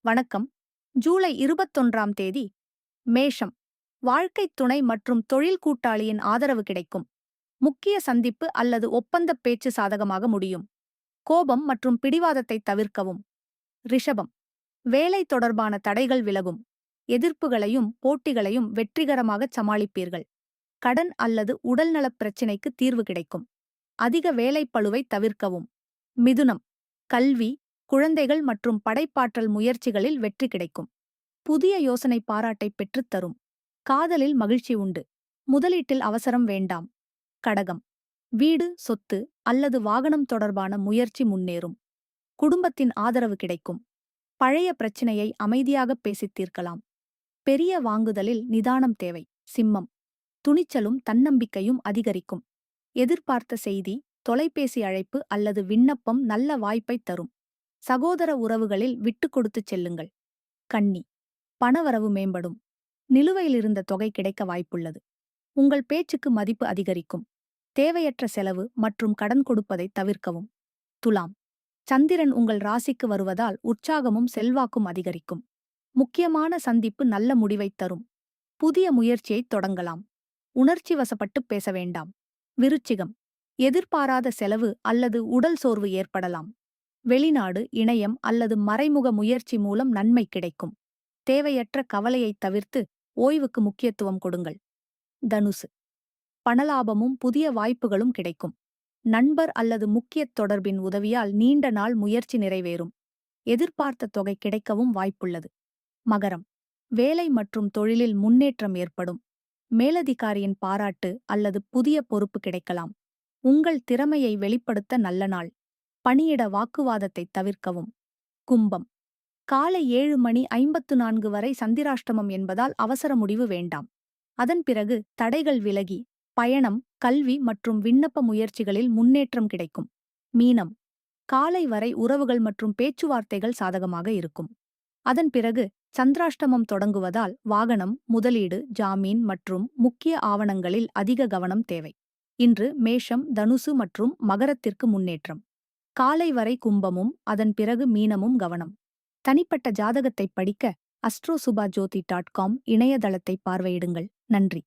வணக்கம். ஜூலை 21ஆம் தேதி. மேஷம். வாழ்க்கைத் துணை மற்றும் தொழில் கூட்டாளியின் ஆதரவு கிடைக்கும். முக்கிய சந்திப்பு அல்லது ஒப்பந்தப் பேச்சு சாதகமாக முடியும். கோபம் மற்றும் பிடிவாதத்தை தவிர்க்கவும். ரிஷபம். வேலை தொடர்பான தடைகள் விலகும். எதிர்ப்புகளையும் போட்டிகளையும் வெற்றிகரமாகச் சமாளிப்பீர்கள். கடன் அல்லது உடல்நலப் பிரச்சினைக்கு தீர்வு கிடைக்கும். அதிக வேலைப்பளுவை தவிர்க்கவும். மிதுனம். கல்வி, குழந்தைகள் மற்றும் படைப்பாற்றல் முயற்சிகளில் வெற்றி கிடைக்கும். புதிய யோசனை பாராட்டை பெற்றுத்தரும். காதலில் மகிழ்ச்சி உண்டு. முதலீட்டில் அவசரம் வேண்டாம். கடகம். வீடு, சொத்து அல்லது வாகனம் தொடர்பான முயற்சி முன்னேறும். குடும்பத்தின் ஆதரவு கிடைக்கும். பழைய பிரச்சினையை அமைதியாக பேசித் தீர்க்கலாம். பெரிய வாங்குதலில் நிதானம் தேவை. சிம்மம். துணிச்சலும் தன்னம்பிக்கையும் அதிகரிக்கும். எதிர்பார்த்த செய்தி, தொலைபேசி அழைப்பு அல்லது விண்ணப்பம் நல்ல வாய்ப்பைத் தரும். சகோதர உறவுகளில் விட்டுக் கொடுத்துச் செல்லுங்கள். கன்னி. பணவரவு மேம்படும். நிலுவையிலிருந்த தொகை கிடைக்க வாய்ப்புள்ளது. உங்கள் பேச்சுக்கு மதிப்பு அதிகரிக்கும். தேவையற்ற செலவு மற்றும் கடன் கொடுப்பதை தவிர்க்கவும். துலாம். சந்திரன் உங்கள் ராசிக்கு வருவதால் உற்சாகமும் செல்வாக்கும் அதிகரிக்கும். முக்கியமான சந்திப்பு நல்ல முடிவைத் தரும். புதிய முயற்சியைத் தொடங்கலாம். உணர்ச்சி வசப்பட்டு பேச வேண்டாம். விருச்சிகம். எதிர்பாராத செலவு அல்லது உடல் சோர்வு ஏற்படலாம். வெளிநாடு, இணையம் அல்லது மறைமுக முயற்சி மூலம் நன்மை கிடைக்கும். தேவையற்ற கவலையைத் தவிர்த்து ஓய்வுக்கு முக்கியத்துவம் கொடுங்கள். தனுசு. பணலாபமும் புதிய வாய்ப்புகளும் கிடைக்கும். நண்பர் அல்லது முக்கியத் தொடர்பின் உதவியால் நீண்ட நாள் முயற்சி நிறைவேறும். எதிர்பார்த்த தொகை கிடைக்கவும் வாய்ப்புள்ளது. மகரம். வேலை மற்றும் தொழிலில் முன்னேற்றம் ஏற்படும். மேலதிகாரியின் பாராட்டு அல்லது புதிய பொறுப்பு கிடைக்கலாம். உங்கள் திறமையை வெளிப்படுத்த நல்ல நாள். பணியிட வாக்குவாதத்தைத் தவிர்க்கவும். கும்பம். காலை 7:54 வரை சந்திராஷ்டமம் என்பதால் அவசர முடிவு வேண்டாம். அதன் பிறகு தடைகள் விலகி பயணம், கல்வி மற்றும் விண்ணப்ப முயற்சிகளில் முன்னேற்றம் கிடைக்கும். மீனம். காலை வரை உறவுகள் மற்றும் பேச்சுவார்த்தைகள் சாதகமாக இருக்கும். அதன் பிறகு சந்திராஷ்டமம் தொடங்குவதால் வாகனம், முதலீடு, ஜாமீன் மற்றும் முக்கிய ஆவணங்களில் அதிக கவனம் தேவை. இன்று மேஷம், தனுசு மற்றும் மகரத்திற்கு முன்னேற்றம். காலை வரை கும்பமும் அதன் பிறகு மீனமும் கவனம். தனிப்பட்ட ஜாதகத்தைப் படிக்க astrosubhajyoti.com இணையதளத்தை பார்வையிடுங்கள். நன்றி.